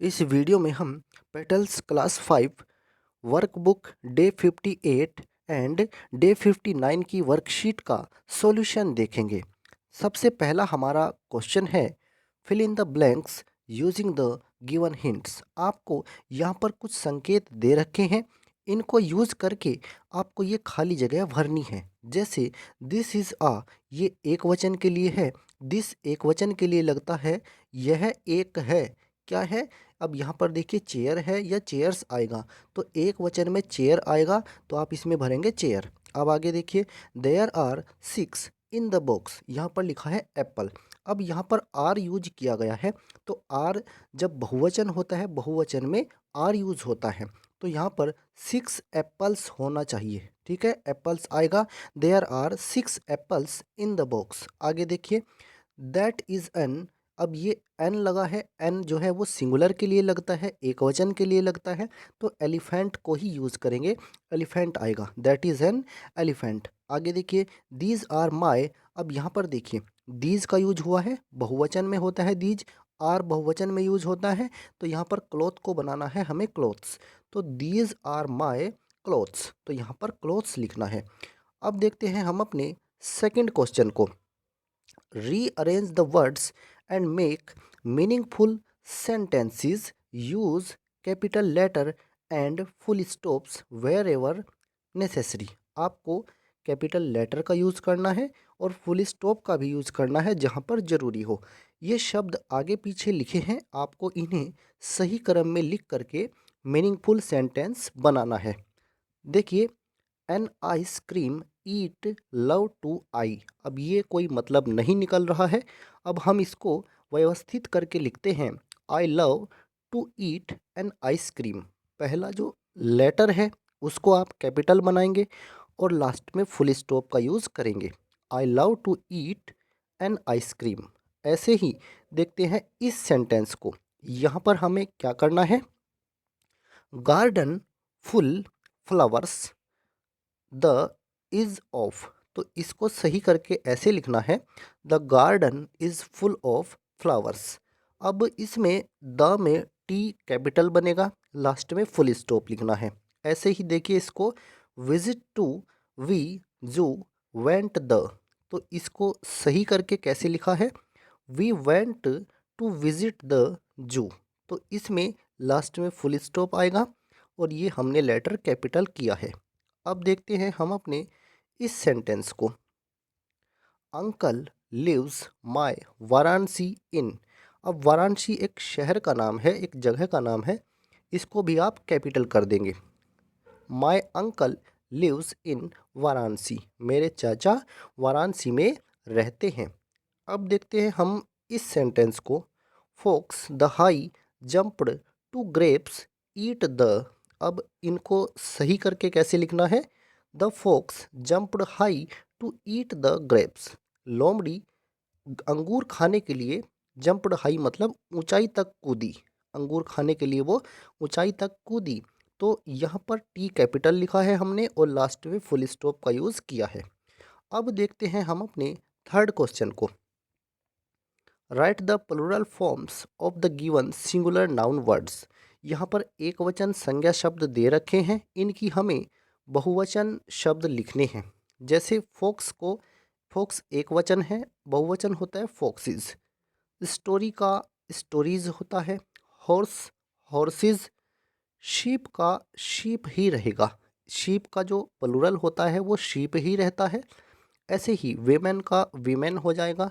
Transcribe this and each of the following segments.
इस वीडियो में हम petals class 5 workbook day 58 and day 59 की वर्कशीट का सॉल्यूशन देखेंगे। सबसे पहला हमारा क्वेश्चन है, fill in the blanks using the given hints. आपको यहाँ पर कुछ संकेत दे रखे हैं, इनको यूज करके आपको ये खाली जगह भरनी है। जैसे दिस इज आ, ये एक वचन के लिए है, दिस एक वचन के लिए लगता है, यह एक है, क्या है। अब यहाँ पर देखिए चेयर है या चेयर्स आएगा, तो एक वचन में चेयर आएगा तो आप इसमें भरेंगे चेयर। अब आगे देखिए, there are 6 in the box, यहाँ पर लिखा है एप्पल। अब यहाँ पर आर यूज किया गया है, तो आर जब बहुवचन होता है, बहुवचन में आर यूज होता है, तो यहाँ पर 6 एप्पल्स होना चाहिए। ठीक है, एप्पल्स आएगा, there are 6 apples in the box. आगे देखिए, दैट इज एन। अब ये एन लगा है, एन जो है वो सिंगुलर के लिए लगता है, एक वचन के लिए लगता है, तो एलिफेंट को ही यूज करेंगे, एलिफेंट आएगा, दैट इज एन एलिफेंट। आगे देखिए, दीज आर माई। अब यहाँ पर देखिए, दीज का यूज हुआ है, बहुवचन में होता है दीज, आर बहुवचन में यूज होता है, तो यहाँ पर क्लॉथ को बनाना है हमें क्लॉथ्स, तो दीज आर माई क्लॉथ्स, तो यहाँ पर क्लॉथ्स लिखना है। अब देखते हैं हम अपने सेकंड क्वेश्चन को, rearrange the words and make meaningful sentences, use capital letter and full stops wherever necessary। आपको कैपिटल लेटर का यूज़ करना है और फुल स्टॉप का भी यूज़ करना है जहाँ पर ज़रूरी हो। ये शब्द आगे पीछे लिखे हैं, आपको इन्हें सही क्रम में लिख करके मीनिंगफुल सेंटेंस बनाना है। देखिए, an ice cream eat love to I. अब ये कोई मतलब नहीं निकल रहा है, अब हम इसको व्यवस्थित करके लिखते हैं, I love to eat an ice cream. पहला जो लेटर है उसको आप कैपिटल बनाएंगे और लास्ट में फुल स्टॉप का यूज़ करेंगे, I love to eat an ice cream. ऐसे ही देखते हैं इस सेंटेंस को, यहाँ पर हमें क्या करना है, garden full flowers the is of, तो इसको सही करके ऐसे लिखना है, the garden is full of flowers. अब इसमें द में टी कैपिटल बनेगा, लास्ट में फुल स्टॉप लिखना है। ऐसे ही देखिए इसको, visit to we zoo went the, तो इसको सही करके कैसे लिखा है, we went to visit the zoo, तो इसमें लास्ट में फुल स्टॉप आएगा और ये हमने लेटर कैपिटल किया है। अब देखते हैं हम अपने इस सेंटेंस को, अंकल लिव्स माय वाराणसी इन। अब वाराणसी एक शहर का नाम है, एक जगह का नाम है, इसको भी आप कैपिटल कर देंगे, my uncle lives in Varanasi, मेरे चाचा वाराणसी में रहते हैं। अब देखते हैं हम इस सेंटेंस को, fox the high jumped to grapes eat the. अब इनको सही करके कैसे लिखना है, the fox jumped high to eat the grapes. लोमड़ी अंगूर खाने के लिए, जंप्ड हाई मतलब ऊंचाई तक कूदी, अंगूर खाने के लिए वो ऊंचाई तक कूदी, तो यहाँ पर टी कैपिटल लिखा है हमने और लास्ट में फुल स्टॉप का यूज़ किया है। अब देखते हैं हम अपने थर्ड क्वेश्चन को, write the plural forms of the given singular noun words. यहाँ पर एक वचन संज्ञा शब्द दे रखे हैं, इनकी हमें बहुवचन शब्द लिखने हैं। जैसे फोक्स को, फोक्स एक वचन है, बहुवचन होता है फोक्सिस। स्टोरी का स्टोरीज होता है, हॉर्स हॉर्सेस, शीप का शीप ही रहेगा, शीप का जो प्लूरल होता है वो शीप ही रहता है। ऐसे ही वेमेन का वीमेन हो जाएगा,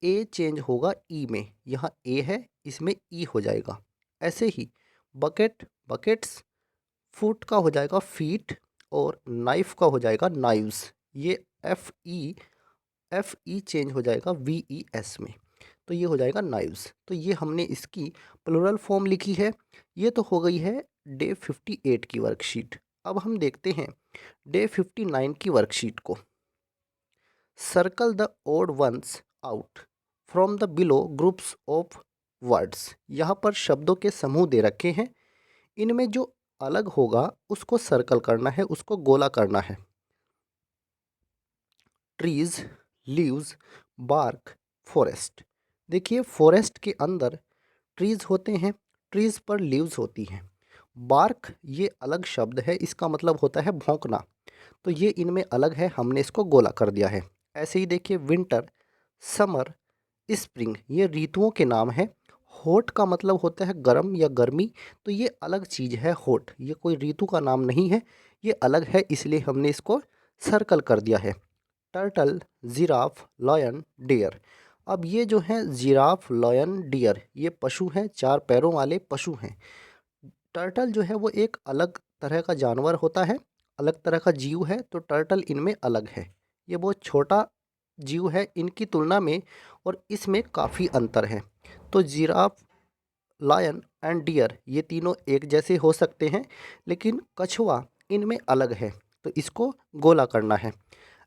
ए चेंज होगा ई में, यहाँ ए है इसमें ई हो जाएगा। ऐसे ही बकेट बकेट्स, फुट का हो जाएगा फीट और नाइफ का हो जाएगा नाइव्स, ये एफ ई चेंज हो जाएगा वी ई एस में, तो ये हो जाएगा नाइव्स। तो ये हमने इसकी प्लूरल फॉर्म लिखी है। ये तो हो गई है डे 58 की वर्कशीट। अब हम देखते हैं डे 59 की वर्कशीट को, circle the odd ones out from the below groups of words. यहाँ पर शब्दों के समूह दे रखे हैं, इनमें जो अलग होगा उसको सर्कल करना है, उसको गोला करना है। Trees, leaves, bark, forest. देखिए फॉरेस्ट के अंदर ट्रीज होते हैं, ट्रीज पर लीव्स होती हैं। बार्क ये अलग शब्द है, इसका मतलब होता है भौंकना, तो ये इनमें अलग है, हमने इसको गोला कर दिया है। ऐसे ही देखिए विंटर, समर, स्प्रिंग ये ऋतुओं के नाम है। हॉट का मतलब होता है गर्म या गर्मी, तो ये अलग चीज़ है हॉट, ये कोई ऋतु का नाम नहीं है, ये अलग है, इसलिए हमने इसको सर्कल कर दिया है। Turtle, giraffe, lion, deer. अब ये जो है जिराफ, लॉयन, डियर ये पशु हैं, चार पैरों वाले पशु हैं। टर्टल जो है वो एक अलग तरह का जानवर होता है, अलग तरह का जीव है, तो टर्टल इनमें अलग है। ये बहुत छोटा जीव है इनकी तुलना में, और इसमें काफ़ी अंतर है। तो जिराफ, लायन एंड डियर ये तीनों एक जैसे हो सकते हैं, लेकिन कछुआ इनमें अलग है, तो इसको गोला करना है।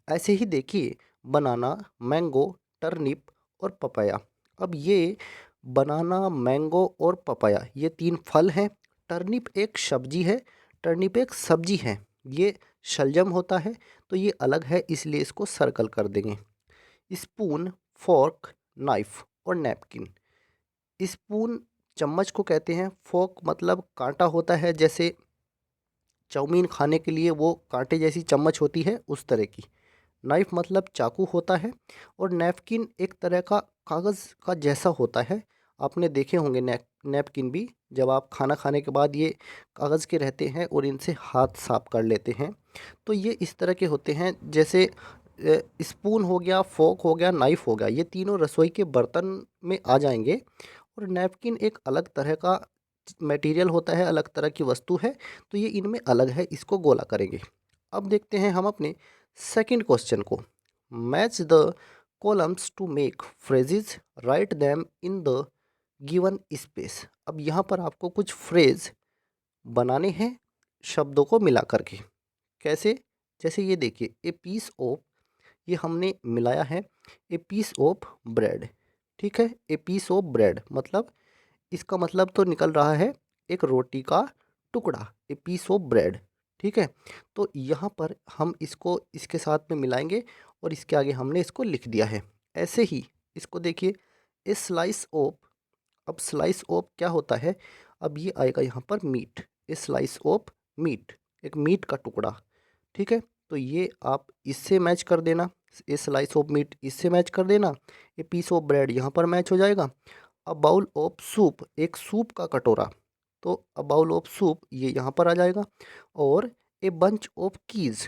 ऐसे ही देखिए बनाना, मैंगो, टर्निप और पपाया। अब ये बनाना, मैंगो और पपाया ये तीन फल हैं। टर्निप एक सब्जी है, टर्निप एक सब्जी है, ये शलजम होता है, तो ये अलग है, इसलिए इसको सर्कल कर देंगे। स्पून, फोर्क, नाइफ और नैपकिन। स्पून चम्मच को कहते हैं, फोर्क मतलब कांटा होता है, जैसे चाउमीन खाने के लिए वो कांटे जैसी चम्मच होती है उस तरह की। नाइफ मतलब चाकू होता है, और नैपकिन एक तरह का कागज़ का जैसा होता है। आपने देखे होंगे नैपकिन भी, जब आप खाना खाने के बाद ये कागज़ के रहते हैं और इनसे हाथ साफ कर लेते हैं, तो ये इस तरह के होते हैं। जैसे स्पून हो गया, फोर्क हो गया, नाइफ हो गया, ये तीनों रसोई के बर्तन में आ जाएंगे। और नैपकिन एक अलग तरह का मटेरियल होता है, अलग तरह की वस्तु है, तो ये इनमें अलग है, इसको गोला करेंगे। अब देखते हैं हम अपने सेकंड क्वेश्चन को। Match the columns to make phrases, write them in the given space. अब यहाँ पर आपको कुछ फ्रेज बनाने हैं शब्दों को मिला करके। कैसे? जैसे ये देखिए, ए पीस ऑफ, ये हमने मिलाया है, ए पीस ऑफ ब्रेड। ठीक है, ए पीस ऑफ ब्रेड मतलब, इसका मतलब तो निकल रहा है एक रोटी का टुकड़ा, ए पीस ऑफ ब्रेड। ठीक है, तो यहाँ पर हम इसको इसके साथ में मिलाएंगे, और इसके आगे हमने इसको लिख दिया है। ऐसे ही इसको देखिए, ए स्लाइस ऑफ। अब स्लाइस ऑफ क्या होता है? अब ये आएगा यहाँ पर meat, a slice of meat, एक मीट का टुकड़ा। ठीक है, तो ये आप इससे मैच कर देना, ए स्लाइस ऑफ मीट इससे मैच कर देना, ए पीस ऑफ ब्रेड यहाँ पर मैच हो जाएगा। अ बाउल ऑफ सूप, एक सूप का कटोरा, तो अ बाउल ऑफ सूप ये यहाँ पर आ जाएगा। और ए बंच ऑफ कीज़,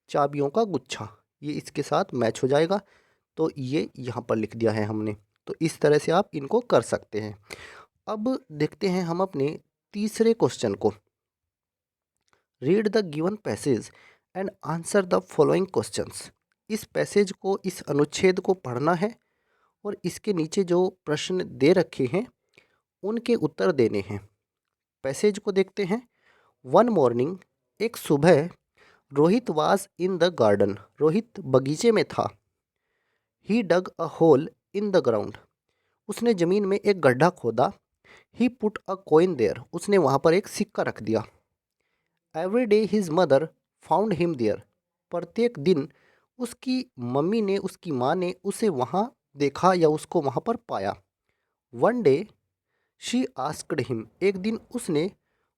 चाबियों का गुच्छा, ये इसके साथ मैच हो जाएगा, तो ये यहाँ पर लिख दिया है हमने। तो इस तरह से आप इनको कर सकते हैं। अब देखते हैं हम अपने तीसरे क्वेश्चन को। Read the given passage and answer the following questions. इस पैसेज को, इस अनुच्छेद को पढ़ना है, और इसके नीचे जो प्रश्न दे रखे हैं उनके उत्तर देने हैं। पैसेज को देखते हैं। वन मॉर्निंग, एक सुबह, Rohit was in the garden, Rohit बगीचे में था। He dug a hole in the ground, उसने ज़मीन में एक गड्ढा खोदा। He put a coin there, उसने वहाँ पर एक सिक्का रख दिया। Every day his mother found him there, प्रत्येक दिन उसकी मम्मी ने, उसकी माँ ने उसे वहाँ देखा या उसको वहाँ पर पाया। One day she asked him, एक दिन उसने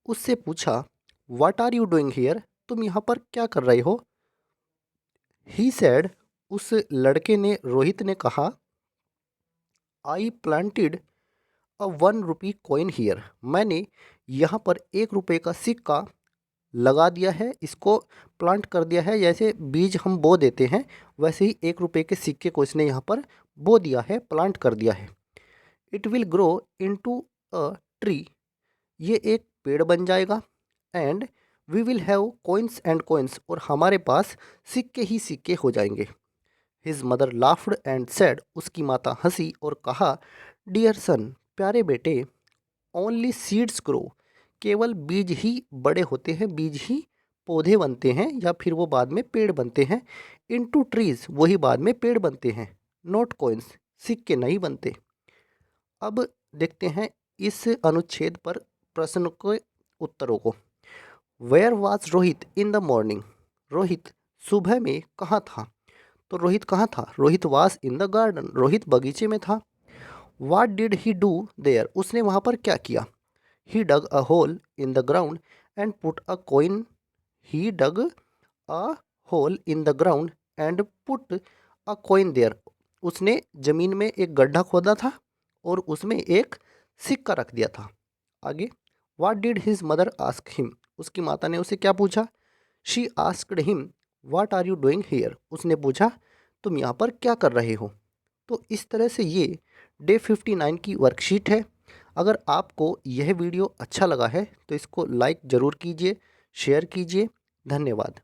उससे पूछा, what are you doing here, तुम यहाँ पर क्या कर रहे हो? ही सैड, उस लड़के ने, रोहित ने कहा, I planted a 1 rupee coin here, मैंने यहाँ पर 1 रुपये का सिक्का लगा दिया है, इसको प्लांट कर दिया है, जैसे बीज हम बो देते हैं, वैसे ही 1 रुपये के सिक्के को इसने यहाँ पर बो दिया है, प्लांट कर दिया है। It will grow into a tree, ये एक पेड़ बन जाएगा। And we will have coins and coins, और हमारे पास सिक्के ही सिक्के हो जाएंगे। His mother laughed and said, उसकी माता हंसी और कहा, डियर सन, प्यारे बेटे, ओनली सीड्स ग्रो, केवल बीज ही बड़े होते हैं, बीज ही पौधे बनते हैं, या फिर वो बाद में पेड़ बनते हैं। इनटू ट्रीज, वही बाद में पेड़ बनते हैं। नॉट कॉइन्स, सिक्के नहीं बनते। अब देखते हैं इस अनुच्छेद पर प्रश्न के उत्तरों को। Where was Rohit in the morning, Rohit सुबह में कहाँ था? तो रोहित कहाँ था? Rohit was in the garden, Rohit बगीचे में था। What did he do there, उसने वहाँ पर क्या किया? He dug a hole in the ground and put a coin he dug a hole in the ground and put a coin there. उसने जमीन में एक गड्ढा खोदा था और उसमें एक सिक्का रख दिया था। आगे, what did his mother ask him, उसकी माता ने उसे क्या पूछा। She asked him what are you doing here, उसने पूछा तुम यहाँ पर क्या कर रहे हो। तो इस तरह से ये डे 59 की वर्कशीट है। अगर आपको यह वीडियो अच्छा लगा है तो इसको लाइक ज़रूर कीजिए, शेयर कीजिए। धन्यवाद।